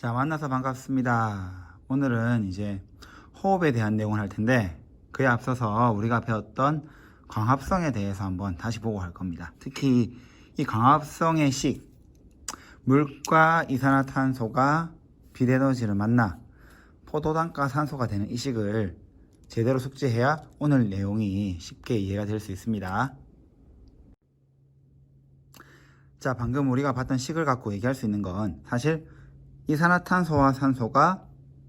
자, 만나서 반갑습니다. 오늘은 이제 호흡에 대한 내용을 할 텐데, 그에 앞서서 우리가 배웠던 광합성에 대해서 한번 다시 보고 할 겁니다. 특히 이 광합성의 식, 물과 이산화탄소가 비대너지를 만나 포도당과 산소가 되는 이 식을 제대로 숙지해야 오늘 내용이 쉽게 이해가 될 수 있습니다. 자, 방금 우리가 봤던 식을 갖고 얘기할 수 있는 건 사실 이산화탄소와 산소가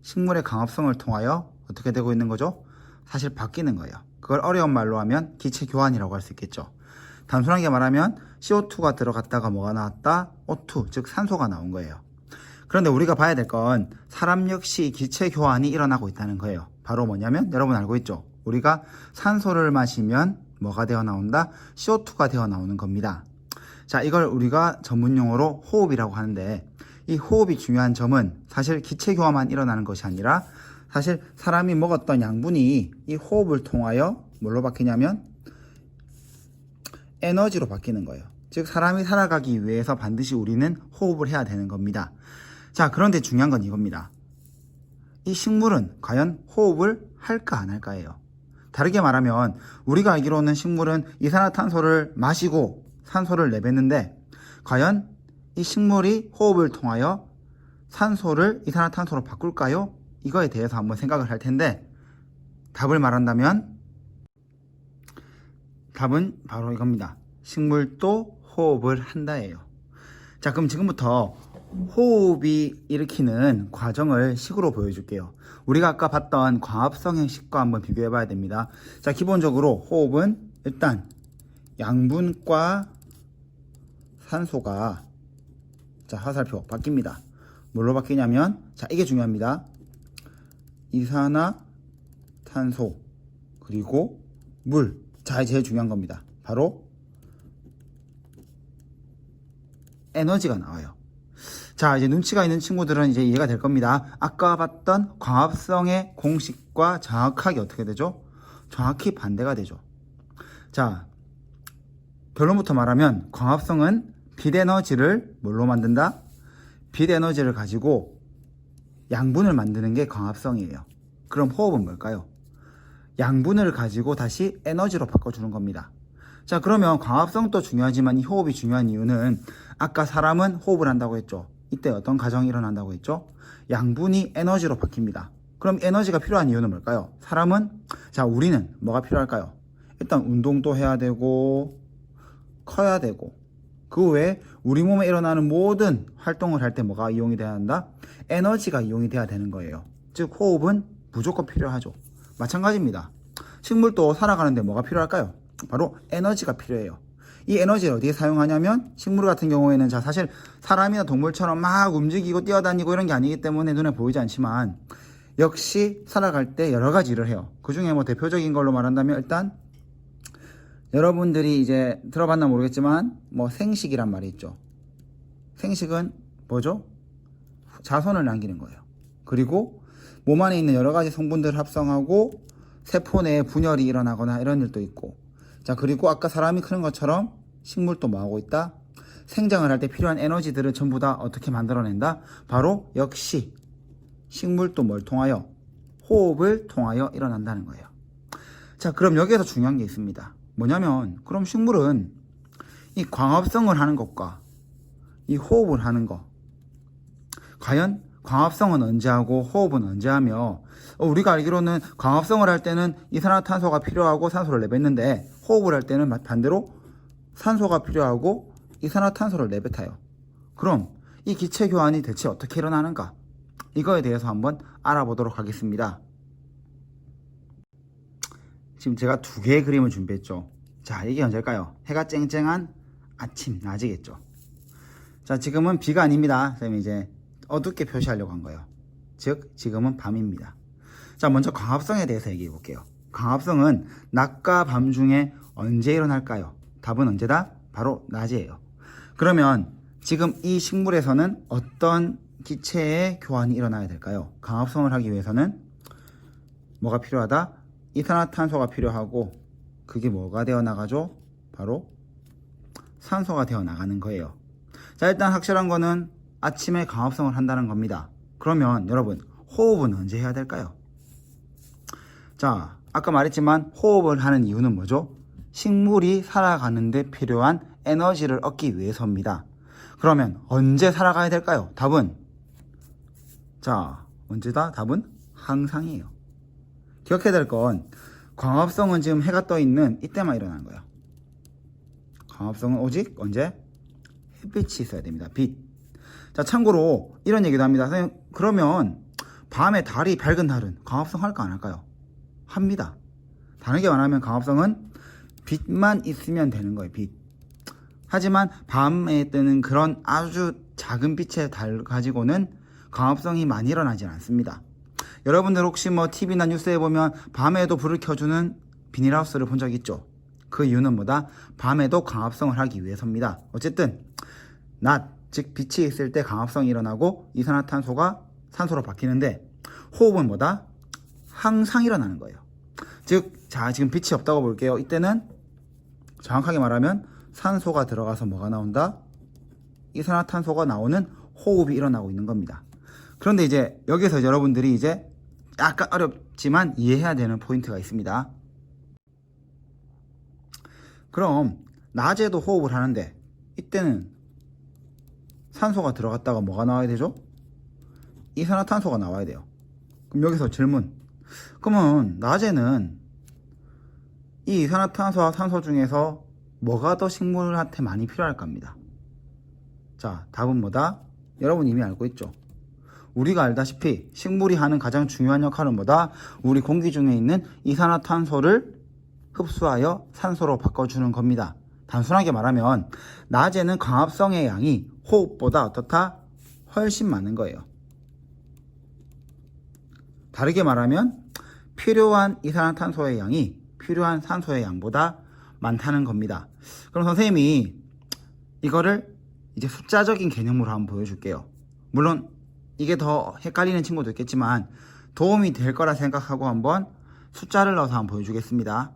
식물의 광합성을 통하여 어떻게 되고 있는 거죠? 사실 바뀌는 거예요. 그걸 어려운 말로 하면 기체 교환이라고 할 수 있겠죠. 단순하게 말하면 CO2가 들어갔다가 뭐가 나왔다? O2, 즉 산소가 나온 거예요. 그런데 우리가 봐야 될 건 사람 역시 기체 교환이 일어나고 있다는 거예요. 바로 뭐냐면 여러분 알고 있죠? 우리가 산소를 마시면 뭐가 되어 나온다? CO2가 되어 나오는 겁니다. 자, 이걸 우리가 전문용어로 호흡이라고 하는데, 이 호흡이 중요한 점은 사실 기체 교환만 일어나는 것이 아니라 사실 사람이 먹었던 양분이 이 호흡을 통하여 뭘로 바뀌냐면 에너지로 바뀌는 거예요. 즉 사람이 살아가기 위해서 반드시 우리는 호흡을 해야 되는 겁니다. 자, 그런데 중요한 건 이겁니다. 이 식물은 과연 호흡을 할까 안 할까예요. 다르게 말하면 우리가 알기로는 식물은 이산화탄소를 마시고 산소를 내뱉는데, 과연 이 식물이 호흡을 통하여 산소를 이산화탄소로 바꿀까요? 이거에 대해서 한번 생각을 할 텐데, 답을 말한다면 답은 바로 이겁니다. 식물도 호흡을 한다예요. 자, 그럼 지금부터 호흡이 일으키는 과정을 식으로 보여줄게요. 우리가 아까 봤던 광합성의 식과 한번 비교해 봐야 됩니다. 자, 기본적으로 호흡은 일단 양분과 산소가 화살표 바뀝니다. 뭘로 바뀌냐면, 자, 이게 중요합니다. 이산화탄소 그리고 물. 자, 이제 제일 중요한 겁니다. 바로 에너지가 나와요. 자, 이제 눈치가 있는 친구들은 이제 이해가 될 겁니다. 아까 봤던 광합성의 공식과 정확하게 어떻게 되죠? 정확히 반대가 되죠. 자, 결론부터 말하면 광합성은 빛에너지를 뭘로 만든다? 빛에너지를 가지고 양분을 만드는 게 광합성이에요. 그럼 호흡은 뭘까요? 양분을 가지고 다시 에너지로 바꿔주는 겁니다. 자, 그러면 광합성도 중요하지만 이 호흡이 중요한 이유는 아까 사람은 호흡을 한다고 했죠. 이때 어떤 과정이 일어난다고 했죠? 양분이 에너지로 바뀝니다. 그럼 에너지가 필요한 이유는 뭘까요? 사람은, 자, 우리는 뭐가 필요할까요? 일단 운동도 해야 되고 커야 되고, 그 외에 우리 몸에 일어나는 모든 활동을 할 때 뭐가 이용이 돼야 한다? 에너지가 이용이 돼야 되는 거예요. 즉 호흡은 무조건 필요하죠. 마찬가지입니다. 식물도 살아가는데 뭐가 필요할까요? 바로 에너지가 필요해요. 이 에너지를 어디에 사용하냐면, 식물 같은 경우에는 자, 사실 사람이나 동물처럼 막 움직이고 뛰어다니고 이런 게 아니기 때문에 눈에 보이지 않지만 역시 살아갈 때 여러 가지 일을 해요. 그 중에 뭐 대표적인 걸로 말한다면, 일단 여러분들이 이제 들어봤나 모르겠지만 뭐 생식이란 말이 있죠. 생식은 뭐죠? 자손을 남기는 거예요. 그리고 몸 안에 있는 여러 가지 성분들을 합성하고 세포 내에 분열이 일어나거나 이런 일도 있고, 자, 그리고 아까 사람이 크는 것처럼 식물도 뭐 하고 있다? 생장을 할 때 필요한 에너지들을 전부 다 어떻게 만들어낸다? 바로 역시 식물도 뭘 통하여? 호흡을 통하여 일어난다는 거예요. 자, 그럼 여기에서 중요한 게 있습니다. 뭐냐면, 그럼 식물은 이 광합성을 하는 것과 이 호흡을 하는 것, 과연 광합성은 언제 하고 호흡은 언제 하며, 우리가 알기로는 광합성을 할 때는 이산화탄소가 필요하고 산소를 내뱉는데, 호흡을 할 때는 반대로 산소가 필요하고 이산화탄소를 내뱉어요. 그럼 이 기체 교환이 대체 어떻게 일어나는가? 이거에 대해서 한번 알아보도록 하겠습니다. 지금 제가 두 개의 그림을 준비했죠. 자, 이게 언제일까요? 해가 쨍쨍한 아침, 낮이겠죠. 자, 지금은 비가 아닙니다. 선생님이 이제 어둡게 표시하려고 한 거예요. 즉, 지금은 밤입니다. 자, 먼저 광합성에 대해서 얘기해 볼게요. 광합성은 낮과 밤 중에 언제 일어날까요? 답은 언제다? 바로 낮이에요. 그러면 지금 이 식물에서는 어떤 기체의 교환이 일어나야 될까요? 광합성을 하기 위해서는 뭐가 필요하다? 이산화탄소가 필요하고, 그게 뭐가 되어 나가죠? 바로 산소가 되어 나가는 거예요. 자, 일단 확실한 거는 아침에 광합성을 한다는 겁니다. 그러면 여러분 호흡은 언제 해야 될까요? 자, 아까 말했지만 호흡을 하는 이유는 뭐죠? 식물이 살아가는데 필요한 에너지를 얻기 위해서입니다. 그러면 언제 살아가야 될까요? 답은 자, 언제다? 답은 항상이에요. 기억해야 될 건 광합성은 지금 해가 떠 있는 이때만 일어나는 거예요. 광합성은 오직 언제? 햇빛이 있어야 됩니다. 빛. 자, 참고로 이런 얘기도 합니다. 선생님, 그러면 밤에 달이 밝은 날은 광합성 할까 안 할까요? 합니다. 다르게 말하면 광합성은 빛만 있으면 되는 거예요. 빛. 하지만 밤에 뜨는 그런 아주 작은 빛의 달 가지고는 광합성이 많이 일어나지 않습니다. 여러분들 혹시 뭐 TV나 뉴스에 보면 밤에도 불을 켜주는 비닐하우스를 본 적 있죠? 그 이유는 뭐다? 밤에도 광합성을 하기 위해서입니다. 어쨌든 낮, 즉 빛이 있을 때 광합성이 일어나고 이산화탄소가 산소로 바뀌는데 호흡은 뭐다? 항상 일어나는 거예요. 즉, 자, 지금 빛이 없다고 볼게요. 이때는 정확하게 말하면 산소가 들어가서 뭐가 나온다? 이산화탄소가 나오는 호흡이 일어나고 있는 겁니다. 그런데 이제 여기서 여러분들이 이제 약간 어렵지만 이해해야 되는 포인트가 있습니다. 그럼 낮에도 호흡을 하는데 이때는 산소가 들어갔다가 뭐가 나와야 되죠? 이산화탄소가 나와야 돼요. 그럼 여기서 질문. 그러면 낮에는 이 이산화탄소와 산소 중에서 뭐가 더 식물한테 많이 필요할까 합니다. 자, 답은 뭐다? 여러분 이미 알고 있죠? 우리가 알다시피 식물이 하는 가장 중요한 역할은 뭐다? 우리 공기 중에 있는 이산화탄소를 흡수하여 산소로 바꿔주는 겁니다. 단순하게 말하면 낮에는 광합성의 양이 호흡보다 어떻다? 훨씬 많은 거예요. 다르게 말하면 필요한 이산화탄소의 양이 필요한 산소의 양보다 많다는 겁니다. 그럼 선생님이 이거를 이제 숫자적인 개념으로 한번 보여줄게요. 물론 이게 더 헷갈리는 친구도 있겠지만 도움이 될 거라 생각하고 한번 숫자를 넣어서 한번 보여주겠습니다.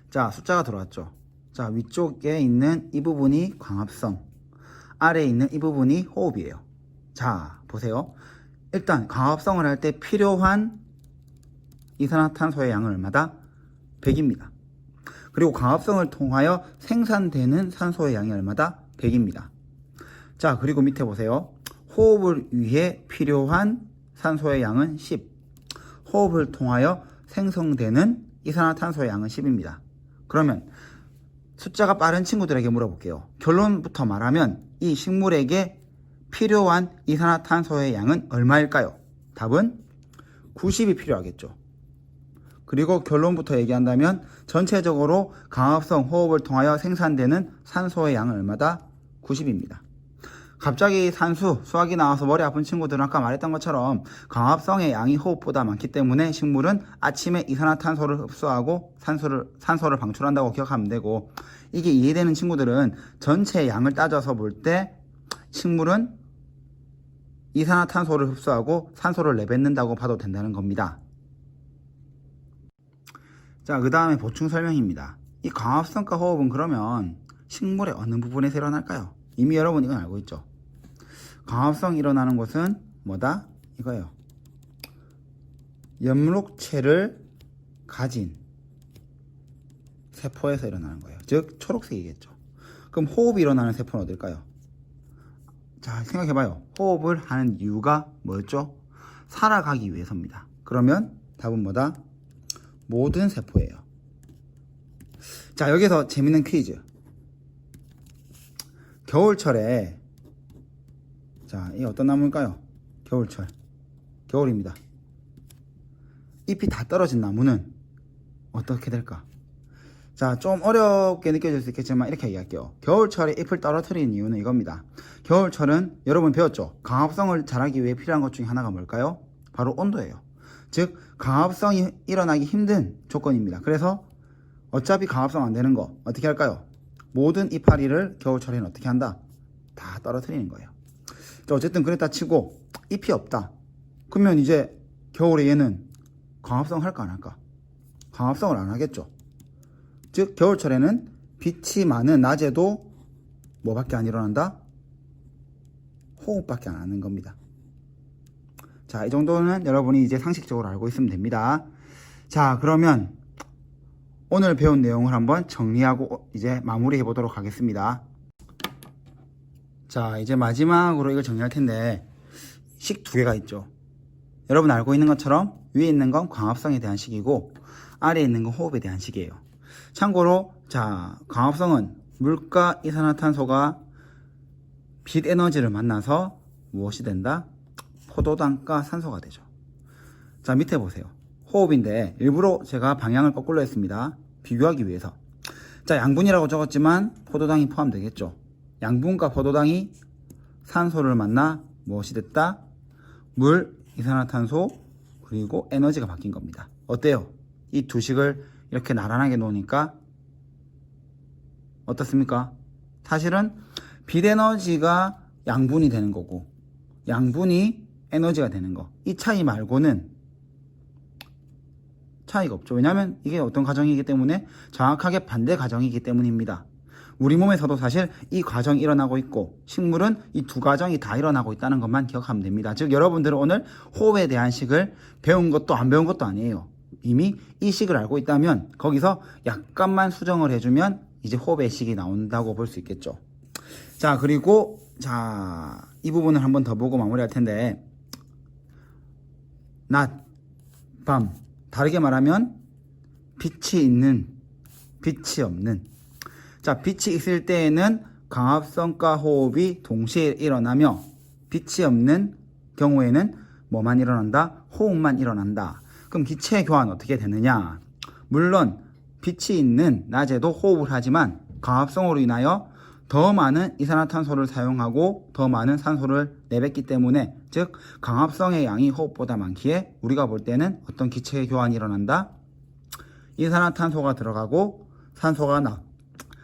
자, 숫자가 들어왔죠. 자, 위쪽에 있는 이 부분이 광합성, 아래에 있는 이 부분이 호흡이에요. 자, 보세요. 일단 광합성을 할 때 필요한 이산화탄소의 양은 얼마다? 100입니다. 그리고 광합성을 통하여 생산되는 산소의 양이 얼마다? 100입니다. 자, 그리고 밑에 보세요. 호흡을 위해 필요한 산소의 양은 10. 호흡을 통하여 생성되는 이산화탄소의 양은 10입니다. 그러면 숫자가 빠른 친구들에게 물어볼게요. 결론부터 말하면 이 식물에게 필요한 이산화탄소의 양은 얼마일까요? 답은 90이 필요하겠죠. 그리고 결론부터 얘기한다면 전체적으로 광합성 호흡을 통하여 생산되는 산소의 양은 얼마다? 90입니다. 갑자기 산수, 수학이 나와서 머리 아픈 친구들은 아까 말했던 것처럼 광합성의 양이 호흡보다 많기 때문에 식물은 아침에 이산화탄소를 흡수하고 산소를 방출한다고 기억하면 되고, 이게 이해되는 친구들은 전체 양을 따져서 볼 때 식물은 이산화탄소를 흡수하고 산소를 내뱉는다고 봐도 된다는 겁니다. 자, 그 다음에 보충 설명입니다. 이 광합성과 호흡은 그러면 식물의 어느 부분에서 일어날까요? 이미 여러분 이건 알고 있죠? 광합성이 일어나는 곳은 뭐다? 이거예요. 엽록체를 가진 세포에서 일어나는 거예요. 즉 초록색이겠죠. 그럼 호흡이 일어나는 세포는 어딜까요? 자, 생각해봐요. 호흡을 하는 이유가 뭐였죠? 살아가기 위해서입니다. 그러면 답은 뭐다? 모든 세포예요. 자, 여기서 재밌는 퀴즈. 겨울철에, 자, 이 어떤 나무일까요? 겨울철. 겨울입니다. 잎이 다 떨어진 나무는 어떻게 될까? 자, 좀 어렵게 느껴질 수 있겠지만 이렇게 얘기할게요. 겨울철에 잎을 떨어뜨리는 이유는 이겁니다. 겨울철은 여러분 배웠죠? 강합성을 잘하기 위해 필요한 것 중에 하나가 뭘까요? 바로 온도예요. 즉 강합성이 일어나기 힘든 조건입니다. 그래서 어차피 강합성 안 되는 거 어떻게 할까요? 모든 이파리를 겨울철에는 어떻게 한다? 다 떨어뜨리는 거예요. 자, 어쨌든 그랬다 치고 잎이 없다. 그러면 이제 겨울에 얘는 강합성 할까 안 할까? 강합성을 안 하겠죠. 즉 겨울철에는 빛이 많은 낮에도 뭐밖에 안 일어난다? 호흡밖에 안 하는 겁니다. 자, 이 정도는 여러분이 이제 상식적으로 알고 있으면 됩니다. 자, 그러면 오늘 배운 내용을 한번 정리하고 이제 마무리해 보도록 하겠습니다. 자, 이제 마지막으로 이걸 정리할 텐데 식 두 개가 있죠. 여러분 알고 있는 것처럼 위에 있는 건 광합성에 대한 식이고 아래에 있는 건 호흡에 대한 식이에요. 참고로 자, 광합성은 물과 이산화탄소가 빛 에너지를 만나서 무엇이 된다? 포도당과 산소가 되죠. 자, 밑에 보세요. 호흡인데 일부러 제가 방향을 거꾸로 했습니다. 비교하기 위해서. 자, 양분이라고 적었지만 포도당이 포함되겠죠. 양분과 포도당이 산소를 만나 무엇이 됐다? 물, 이산화탄소, 그리고 에너지가 바뀐 겁니다. 어때요? 이 두 식을 이렇게 나란하게 놓으니까 어떻습니까? 사실은 빛 에너지가 양분이 되는 거고 양분이 에너지가 되는 거. 이 차이 말고는 차이가 없죠. 왜냐하면 이게 어떤 과정이기 때문에 정확하게 반대 과정이기 때문입니다. 우리 몸에서도 사실 이 과정이 일어나고 있고 식물은 이 두 과정이 다 일어나고 있다는 것만 기억하면 됩니다. 즉 여러분들은 오늘 호흡에 대한 식을 배운 것도 안 배운 것도 아니에요. 이미 이 식을 알고 있다면 거기서 약간만 수정을 해주면 이제 호흡의 식이 나온다고 볼 수 있겠죠. 자, 그리고 자, 이 부분을 한번 더 보고 마무리할 텐데 낮, 밤 다르게 말하면 빛이 있는, 빛이 없는. 자, 빛이 있을 때에는 광합성과 호흡이 동시에 일어나며 빛이 없는 경우에는 뭐만 일어난다? 호흡만 일어난다. 그럼 기체 교환 어떻게 되느냐? 물론 빛이 있는 낮에도 호흡을 하지만 광합성으로 인하여 더 많은 이산화탄소를 사용하고 더 많은 산소를 내뱉기 때문에 즉 광합성의 양이 호흡보다 많기에 우리가 볼 때는 어떤 기체 교환이 일어난다? 이산화탄소가 들어가고 산소가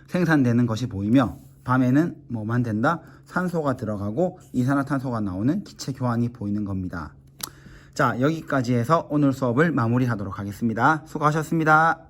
생산되는 것이 보이며 밤에는 뭐만 된다? 산소가 들어가고 이산화탄소가 나오는 기체 교환이 보이는 겁니다. 자, 여기까지 해서 오늘 수업을 마무리하도록 하겠습니다. 수고하셨습니다.